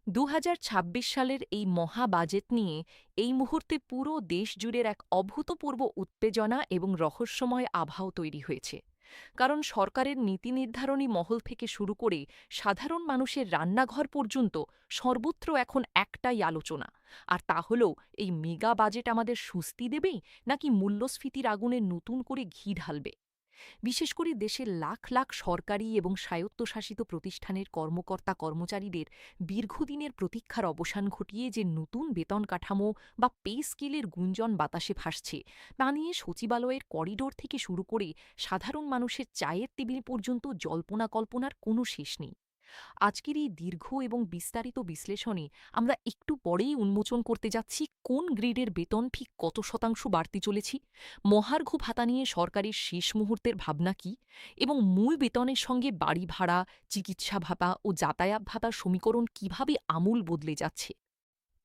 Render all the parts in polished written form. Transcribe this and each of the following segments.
২০২৬ সালের এই মহা বাজেট নিয়ে এই মুহূর্তে পুরো দেশ জুড়ে এক অভূতপূর্ব উত্তেজনা এবং রহস্যময় আবহাওয়া তৈরি হয়েছে। কারণ সরকারের নীতি নির্ধারণী মহল থেকে শুরু করে সাধারণ মানুষের রান্নাঘর পর্যন্ত সর্বত্র এখন একটাই আলোচনা, আর তা হল এই মেগা বাজেট আমাদের স্বস্তি দেবে নাকি মূল্যস্ফীতির আগুনে নতুন করে ঘি ঢালবে। বিশেষ করে দেশের লাখ লাখ সরকারি এবং স্বায়ত্তশাসিত প্রতিষ্ঠানের কর্মকর্তা কর্মচারীদের দীর্ঘদিনের প্রতীক্ষার অবসান ঘটিয়ে যে নতুন বেতন কাঠামো বা পে স্কেলের গুঞ্জন বাতাসে ভাসছে, তা নিয়ে সচিবালয়ের করিডোর থেকে শুরু করে সাধারণ মানুষের চায়ের টেবিল পর্যন্ত জল্পনা কল্পনার কোনো শেষ নেই। আজকের এই দীর্ঘ এবং বিস্তারিত বিশ্লেষণে আমরা একটু পরেই উন্মোচন করতে যাচ্ছি কোন গ্রেডের বেতন ঠিক কত শতাংশ বাড়তে চলেছি, মহার্ঘ ভাতা নিয়ে সরকারের শেষ মুহূর্তের ভাবনা কি, এবং মূল বেতনের সঙ্গে বাড়ি ভাড়া, চিকিৎসা ভাতা ও যাতায়াত ভাতার সমীকরণ কিভাবে আমূল বদলে যাচ্ছে।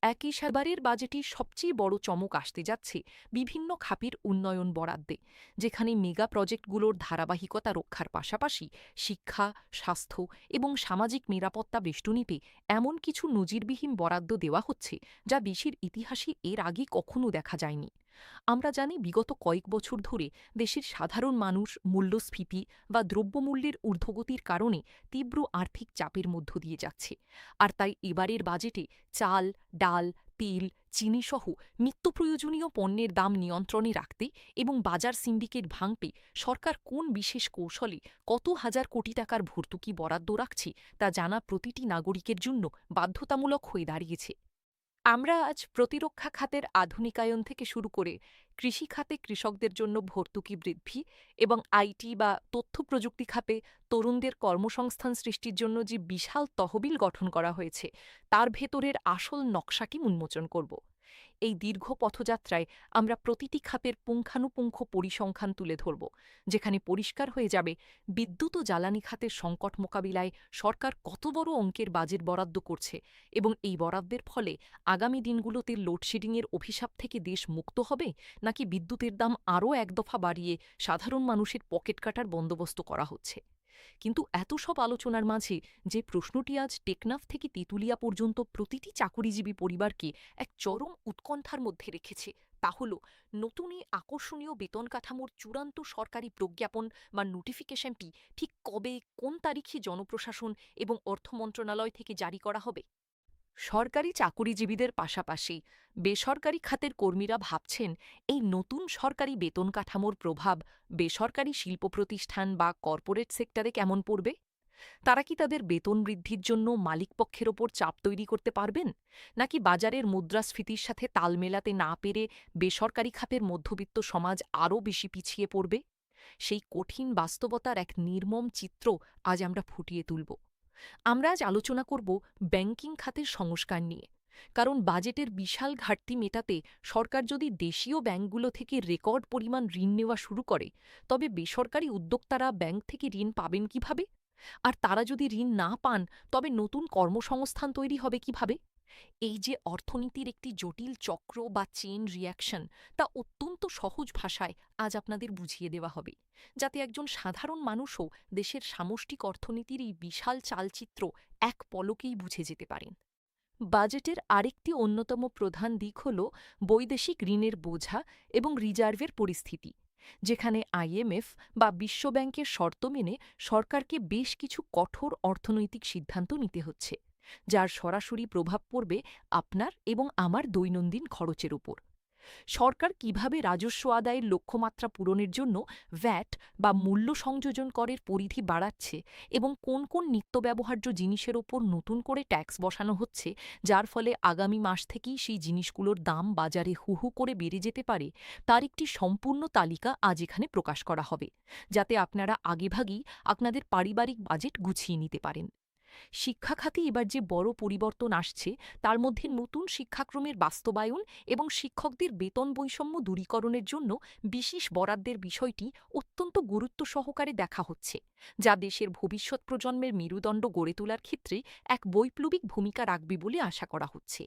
একই সাবারের বাজেটের সবচেয়ে বড় চমক আসতে যাচ্ছে বিভিন্ন খাতের উন্নয়ন বরাদ্দে, যেখানে মেগা প্রজেক্টগুলোর ধারাবাহিকতা রক্ষার পাশাপাশি শিক্ষা, স্বাস্থ্য এবং সামাজিক নিরাপত্তা বেষ্টনীতে এমন কিছু নজিরবিহীন বরাদ্দ দেওয়া হচ্ছে যা দেশের ইতিহাসে এর আগে কখনো দেখা যায়নি। আমরা জানি বিগত কয়েক বছর ধরে দেশের সাধারণ মানুষ মূল্যস্ফীতি বা দ্রব্যমূল্যের ঊর্ধ্বগতির কারণে তীব্র আর্থিক চাপের মধ্য দিয়ে যাচ্ছে, আর তাই এবারের বাজেটে চাল, ডাল, তেল, চিনিসহ নিত্যপ্রয়োজনীয় পণ্যের দাম নিয়ন্ত্রণে রাখতে এবং বাজার সিন্ডিকেট ভাঙতে সরকার কোন বিশেষ কৌশলে কত হাজার কোটি টাকার ভর্তুকি বরাদ্দ রাখছে তা জানা প্রতিটি নাগরিকের জন্য বাধ্যতামূলক হয়ে দাঁড়িয়েছে। আমরা আজ প্রতিরক্ষা খাতের আধুনিকায়ন থেকে শুরু করে কৃষি খাতে কৃষকদের জন্য ভর্তুকি বৃদ্ধি এবং আইটি বা তথ্য প্রযুক্তি খাতে তরুণদের কর্মসংস্থান সৃষ্টির জন্য যে বিশাল তহবিল গঠন করা হয়েছে, তার ভেতরের আসল নকশাকে উন্মোচন করব। এই দীর্ঘ পথযাত্রায় আমরা প্রতিটি খাতের পুঙ্খানুপুঙ্খ পরিসংখ্যান তুলে ধরব, যেখানে পরিষ্কার হয়ে যাবে বিদ্যুৎ ও জ্বালানি খাতের সংকট মোকাবিলায় সরকার কত বড় অঙ্কের বাজেট বরাদ্দ করছে এবং এই বরাদ্দের ফলে আগামী দিনগুলোতে লোডশেডিংয়ের অভিশাপ থেকে দেশ মুক্ত হবে নাকি বিদ্যুতের দাম আরও এক দফা বাড়িয়ে সাধারণ মানুষের পকেট কাটার বন্দোবস্ত করা হচ্ছে। কিন্তু এত সব আলোচনার মাঝে যে প্রশ্নটি আজ টেকনাফ থেকে তেঁতুলিয়া পর্যন্ত প্রতিটি চাকুরিজীবী পরিবারকে এক চরম উৎকণ্ঠার মধ্যে রেখেছে, তা হল নতুন এই আকর্ষণীয় বেতন কাঠামোর চূড়ান্ত সরকারি প্রজ্ঞাপন বা নোটিফিকেশনটি ঠিক কবে, কোন তারিখে জনপ্রশাসন এবং অর্থ মন্ত্রণালয় থেকে জারি করা হবে। সরকারি চাকুরিজীবীদের পাশাপাশি বেসরকারি খাতের কর্মীরা ভাবছেন এই নতুন সরকারি বেতন কাঠামোর প্রভাব বেসরকারি শিল্প প্রতিষ্ঠান বা কর্পোরেট সেক্টরে কেমন পড়বে। তারা কি তাদের বেতন বৃদ্ধির জন্য মালিকপক্ষের ওপর চাপ তৈরি করতে পারবেন, নাকি বাজারের মুদ্রাস্ফীতির সাথে তাল মেলাতে না পেরে বেসরকারি খাতের মধ্যবিত্ত সমাজ আরও বেশি পিছিয়ে পড়বে। সেই কঠিন বাস্তবতার এক নির্মম চিত্র আজ আমরা ফুটিয়ে তুলব। আমরা আজ আলোচনা করব ব্যাংকিং খাতের সংস্কার নিয়ে, কারণ বাজেটের বিশাল ঘাটতি মেটাতে সরকার যদি দেশীয় ব্যাংকগুলো থেকে রেকর্ড পরিমাণ ঋণ নেওয়া শুরু করে, তবে বেসরকারি উদ্যোক্তারা ব্যাংক থেকে ঋণ পাবেন কিভাবে? আর তারা যদি ঋণ না পান, তবে নতুন কর্মসংস্থান তৈরি হবে কিভাবে? এই যে অর্থনীতির একটি জটিল চক্র বা চেইন রিঅ্যাকশন, তা অত্যন্ত সহজ ভাষায় আজ আপনাদের বুঝিয়ে দেওয়া হবে, যাতে একজন সাধারণ মানুষও দেশের সামষ্টিক অর্থনীতির এই বিশাল চালচিত্র এক পলকেই বুঝে যেতে পারেন। বাজেটের আরেকটি অন্যতম প্রধান দিক হল বৈদেশিক ঋণের বোঝা এবং রিজার্ভের পরিস্থিতি, যেখানে আইএমএফ বা বিশ্বব্যাংকের শর্ত মেনে সরকারকে বেশ কিছু কঠোর অর্থনৈতিক সিদ্ধান্ত নিতে হচ্ছে, যার সরাসরি প্রভাব পড়বে আপনার এবং আমার দৈনন্দিন খরচের উপর। সরকার কিভাবে রাজস্ব আদায়ের লক্ষ্যমাত্রা পূরণের জন্য ভ্যাট বা মূল্য সংযোজন করের পরিধি বাড়াচ্ছে এবং কোন কোন নিত্যব্যবহার্য জিনিসের ওপর নতুন করে ট্যাক্স বসানো হচ্ছে, যার ফলে আগামী মাস থেকেই সেই জিনিসগুলোর দাম বাজারে হু হু করে বেড়ে যেতে পারে, তার একটি সম্পূর্ণ তালিকা আজ এখানে প্রকাশ করা হবে, যাতে আপনারা আগেভাগেই আপনাদের পারিবারিক বাজেট গুছিয়ে নিতে পারেন। শিক্ষা খাতে এবার যে বড় পরিবর্তন আসছে, তার মধ্যে নতুন শিক্ষাক্রমের বাস্তবায়ন এবং শিক্ষকদের বেতন বৈষম্য দূরীকরণের জন্য বিশেষ বরাদ্দের বিষয়টি অত্যন্ত গুরুত্ব সহকারে দেখা হচ্ছে, যা দেশের ভবিষ্যৎ প্রজন্মের মেরুদণ্ড গড়ে তোলার ক্ষেত্রে এক বৈপ্লবিক ভূমিকা রাখবে বলে আশা করা হচ্ছে।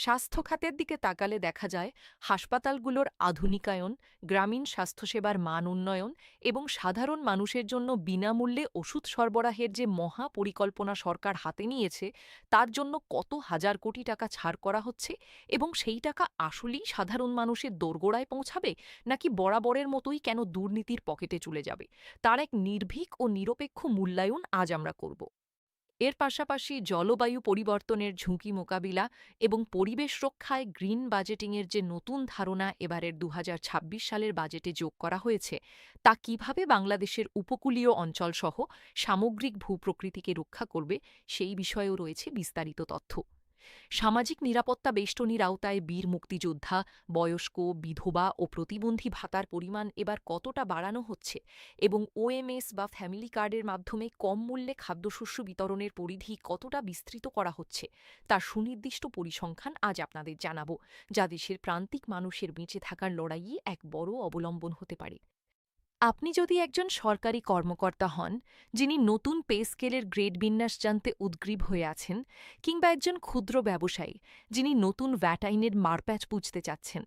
স্বাস্থ্য খাতের দিকে তাকালে দেখা যায় হাসপাতালগুলোর আধুনিকায়ন, গ্রামীণ স্বাস্থ্যসেবার মান উন্নয়ন এবং সাধারণ মানুষের জন্য বিনামূল্যে ওষুধ সরবরাহের যে মহা পরিকল্পনা সরকার হাতে নিয়েছে, তার জন্য কত হাজার কোটি টাকা ছাড় করা হচ্ছে এবং সেই টাকা আসলেই সাধারণ মানুষের দোরগোড়ায় পৌঁছাবে নাকি বরাবরের মতোই কেন দুর্নীতির পকেটে চলে যাবে, তার এক নির্ভীক ও নিরপেক্ষ মূল্যায়ন আজ আমরা করব। এর পাশাপাশি জলবায়ু পরিবর্তনের ঝুঁকি মোকাবিলা এবং পরিবেশ রক্ষায় গ্রিন বাজেটিংয়ের যে নতুন ধারণা এবারের ২০২৬ সালের বাজেটে যোগ করা হয়েছে, তা কিভাবে বাংলাদেশের উপকূলীয় অঞ্চলসহ সামগ্রিক ভূপ্রকৃতিকে রক্ষা করবে সেই বিষয়েও রয়েছে বিস্তারিত তথ্য। সামাজিক নিরাপত্তা বেষ্টনীর আওতায় বীর মুক্তিযোদ্ধা, বয়স্ক, বিধবা ও প্রতিবন্ধী ভাতার পরিমাণ এবার কতটা বাড়ানো হচ্ছে এবং ওএমএস বা ফ্যামিলি কার্ডের মাধ্যমে কম মূল্যে খাদ্যশস্য বিতরণের পরিধি কতটা বিস্তৃত করা হচ্ছে, তার সুনির্দিষ্ট পরিসংখ্যান আজ আপনাদের জানাব, যা দেশের প্রান্তিক মানুষের বেঁচে থাকার লড়াইয়ে এক বড় অবলম্বন হতে পারে। আপনি যদি একজন সরকারি কর্মকর্তা হন, যিনি নতুন পে স্কেলের গ্রেড বিন্যাস জানতে উদগ্রীব হয়ে আছেন, কিংবা একজন ক্ষুদ্র ব্যবসায়ী যিনি নতুন ভ্যাট আইনের মারপ্যাচ বুঝতে চাচ্ছেন,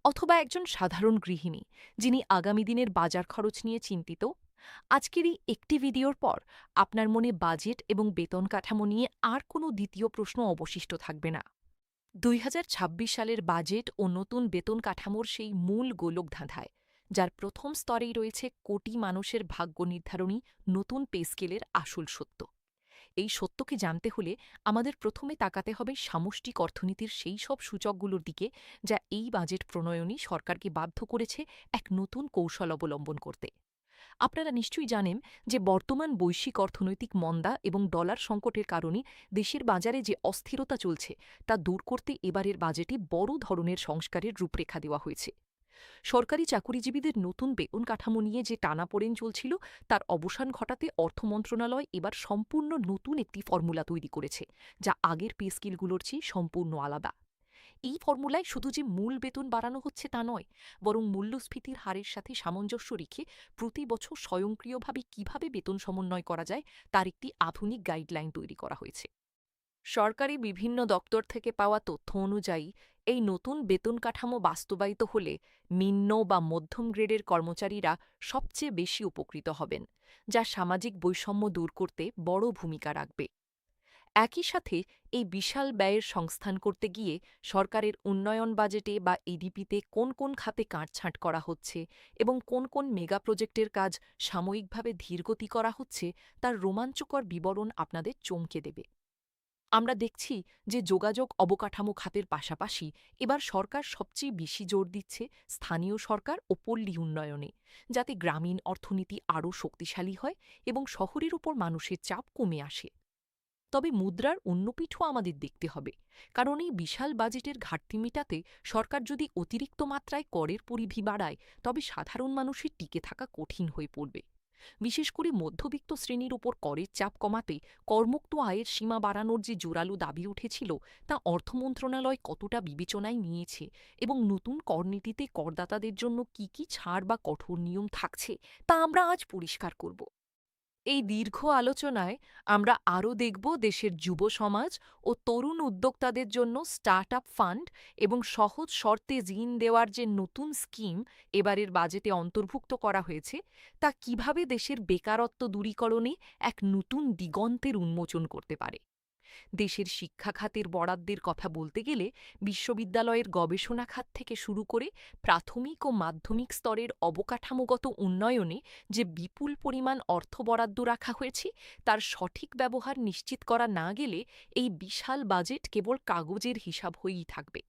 অথবা একজন সাধারণ গৃহিণী যিনি আগামী দিনের বাজার খরচ নিয়ে চিন্তিত, আজকের এই একটি ভিডিওর পর আপনার মনে বাজেট এবং বেতন কাঠামো নিয়ে আর কোনো দ্বিতীয় প্রশ্ন অবশিষ্ট থাকবে না। ২০২৬ সালের বাজেট ও নতুন বেতন কাঠামোর সেই মূল গোলকধাঁধায়, যার প্রথম স্তরেই রয়েছে কোটি মানুষের ভাগ্য নির্ধারণী নতুন পে স্কেলের আসল সত্য। এই সত্যকে জানতে হলে আমাদের প্রথমে তাকাতে হবে সামষ্টিক অর্থনীতির সেই সব সূচকগুলোর দিকে, যা এই বাজেট প্রণয়নই সরকারকে বাধ্য করেছে এক নতুন কৌশল অবলম্বন করতে। আপনারা নিশ্চয়ই জানেন যে বর্তমান বৈশ্বিক অর্থনৈতিক মন্দা এবং ডলার সংকটের কারণে দেশের বাজারে যে অস্থিরতা চলছে, তা দূর করতে এবারের বাজেটে বড় ধরনের সংস্কারের রূপরেখা দেওয়া হয়েছে। সরকারি চাকুরিজীবীদের নতুন বেতন কাঠামো নিয়ে যে টানাপোড়েন চলছিল, তার অবসান ঘটাতে অর্থ মন্ত্রণালয় এবার সম্পূর্ণ নতুন একটি ফর্মুলা তৈরি করেছে, যা আগের পে স্কেলগুলোর চেয়ে সম্পূর্ণ আলাদা। এই ফর্মুলায় শুধু যে মূল বেতন বাড়ানো হচ্ছে তা নয়, বরং মূল্যস্ফীতির হারের সাথে সামঞ্জস্য রেখে প্রতি বছর স্বয়ংক্রিয়ভাবে কিভাবে বেতন সমন্বয় করা যায়, তার একটি আধুনিক গাইডলাইন তৈরি করা হয়েছে। সরকারি বিভিন্ন দপ্তর থেকে পাওয়া তথ্য অনুযায়ী এই নতুন বেতন কাঠামো বাস্তবায়িত হলে নিম্ন বা মধ্যম গ্রেডের কর্মচারীরা সবচেয়ে বেশি উপকৃত হবেন, যা সামাজিক বৈষম্য দূর করতে বড় ভূমিকা রাখবে। একই সাথে এই বিশাল ব্যয়ের সংস্থান করতে গিয়ে সরকারের উন্নয়ন বাজেটে বা এডিপিতে কোন কোন খাতে কাটছাঁট করা হচ্ছে এবং কোন কোন মেগা প্রজেক্টের কাজ সাময়িকভাবে ধীরগতি করা হচ্ছে, তার রোমাঞ্চকর বিবরণ আপনাদের চমকে দেবে। আমরা দেখছি যে যোগাযোগ অবকাঠামো খাতের পাশাপাশি এবার সরকার সবচেয়ে বেশি জোর দিচ্ছে স্থানীয় সরকার ও পল্লী উন্নয়নে, যাতে গ্রামীণ অর্থনীতি আরও শক্তিশালী হয় এবং শহরের উপর মানুষের চাপ কমে আসে। তবে মুদ্রার অন্য পিঠও আমাদের দেখতে হবে, কারণ এই বিশাল বাজেটের ঘাটতি মেটাতে সরকার যদি অতিরিক্ত মাত্রায় করের পরিধি বাড়ায়, তবে সাধারণ মানুষের টিকে থাকা কঠিন হয়ে পড়বে। বিশেষ করে মধ্যবিত্ত শ্রেণীর ওপর করের চাপ কমাতে করমুক্ত আয়ের সীমা বাড়ানোর যে জোরালো দাবি উঠেছিল, তা অর্থ মন্ত্রণালয় কতটা বিবেচনায় নিয়েছে এবং নতুন করনীতিতে করদাতাদের জন্য কি কি ছাড় বা কঠোর নিয়ম থাকছে, তা আমরা আজ পরিষ্কার করব। এই দীর্ঘ আলোচনায় আমরা আরও দেখব দেশের যুব সমাজ ও তরুণ উদ্যোক্তাদের জন্য স্টার্টআপ ফান্ড এবং সহজ শর্তে ঋণ দেওয়ার যে নতুন স্কিম এবারের বাজেটে অন্তর্ভুক্ত করা হয়েছে, তা কিভাবে দেশের বেকারত্ব দূরীকরণে এক নতুন দিগন্তের উন্মোচন করতে পারে। দেশের শিক্ষা খাতের বরাদ্দের কথা বলতে গেলে বিশ্ববিদ্যালয়ের গবেষণা খাত থেকে শুরু করে প্রাথমিক ও মাধ্যমিক স্তরের অবকাঠামোগত উন্নয়নে যে বিপুল পরিমাণ অর্থ বরাদ্দ রাখা হয়েছে, তার সঠিক ব্যবহার নিশ্চিত করা না গেলে এই বিশাল বাজেট কেবল কাগজের হিসাব হয়েই থাকবে।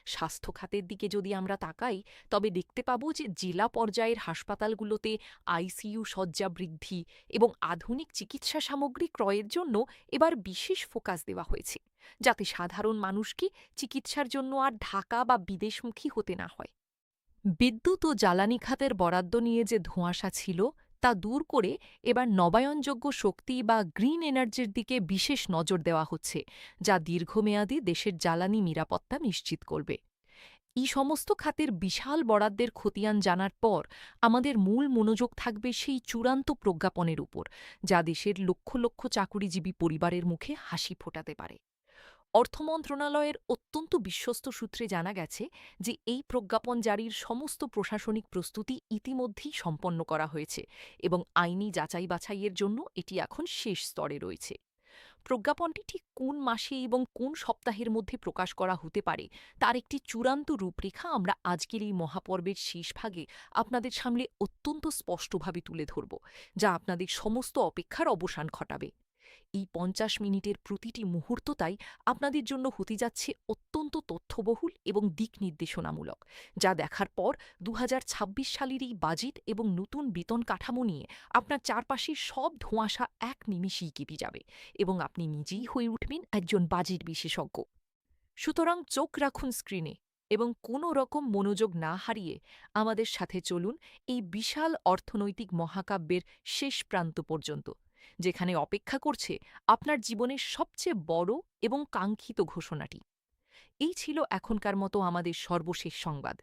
স্বাস্থ্য খাতের দিকে যদি আমরা তাকাই, তবে দেখতে পাব যে জেলা পর্যায়ের হাসপাতালগুলোতে আইসিইউ শয্যা বৃদ্ধি এবং আধুনিক চিকিৎসা সামগ্রী ক্রয়ের জন্য এবার বিশেষ ফোকাস দেওয়া হয়েছে, যাতে সাধারণ মানুষকে চিকিৎসার জন্য আর ঢাকা বা বিদেশমুখী হতে না হয়। বিদ্যুৎ ও জ্বালানি খাতের বরাদ্দ নিয়ে যে ধোঁয়াশা ছিল, তা দূর করে এবার নবায়নযোগ্য শক্তি বা গ্রিন এনার্জির দিকে বিশেষ নজর দেওয়া হচ্ছে, যা দীর্ঘমেয়াদী দেশের জ্বালানি নিরাপত্তা নিশ্চিত করবে। এই সমস্ত খাতের বিশাল বরাদ্দের খতিয়ান জানার পর আমাদের মূল মনোযোগ থাকবে সেই চূড়ান্ত প্রজ্ঞাপনের উপর, যা দেশের লক্ষ লক্ষ চাকুরিজীবী পরিবারের মুখে হাসি ফোটাতে পারে। অর্থ মন্ত্রণালয়ের অত্যন্ত বিশ্বস্ত সূত্রে জানা গেছে যে এই প্রজ্ঞাপন জারির সমস্ত প্রশাসনিক প্রস্তুতি ইতিমধ্যেই সম্পন্ন করা হয়েছে এবং আইনি যাচাই বাছাইয়ের জন্য এটি এখন শেষ স্তরে রয়েছে। প্রজ্ঞাপনটি ঠিক কোন মাসে এবং কোন সপ্তাহের মধ্যে প্রকাশ করা হতে পারে তার একটি চূড়ান্ত রূপরেখা আমরা আজকের এই মহাপর্বের শেষ ভাগে আপনাদের সামনে অত্যন্ত স্পষ্টভাবে তুলে ধরব, যা আপনাদের সমস্ত অপেক্ষার অবসান ঘটাবে। এই ৫০ মিনিটের প্রতিটি মুহূর্ত তাই আপনাদের জন্য হতে যাচ্ছে অত্যন্ত তথ্যবহুল এবং দিক নির্দেশনামূলক, যা দেখার পর ২০২৬ সালের এই বাজেট এবং নতুন বেতন কাঠামো নিয়ে আপনার চারপাশের সব ধোঁয়াশা এক নিমিষেই কেটে যাবে এবং আপনি নিজেই হয়ে উঠবেন একজন বাজেট বিশেষজ্ঞ। সুতরাং চোখ রাখুন স্ক্রিনে এবং কোনো রকম মনোযোগ না হারিয়ে আমাদের সাথে চলুন এই বিশাল অর্থনৈতিক মহাকাব্যের শেষ প্রান্ত পর্যন্ত, যেখানে অপেক্ষা করছে আপনার জীবনের সবচেয়ে বড় এবং কাঙ্ক্ষিত ঘোষণাটি। এই ছিল এখনকার মতো আমাদের সর্বশেষ সংবাদ।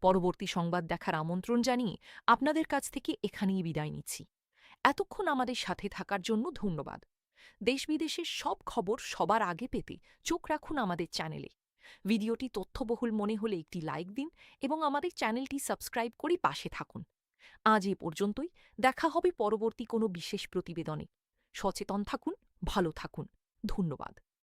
পরবর্তী সংবাদ দেখার আমন্ত্রণ জানিয়ে আপনাদের কাছ থেকে এখানেই বিদায় নিচ্ছি। এতক্ষণ আমাদের সাথে থাকার জন্য ধন্যবাদ। দেশ বিদেশের সব খবর সবার আগে পেতে চোখ রাখুন আমাদের চ্যানেলে। ভিডিওটি তথ্যবহুল মনে হলে একটি লাইক দিন এবং আমাদের চ্যানেলটি সাবস্ক্রাইব করে পাশে থাকুন। আজ এ পর্যন্তই। দেখা হবে পরবর্তী কোনো বিশেষ প্রতিবেদনে। সচেতন থাকুন, ভালো থাকুন। ধন্যবাদ।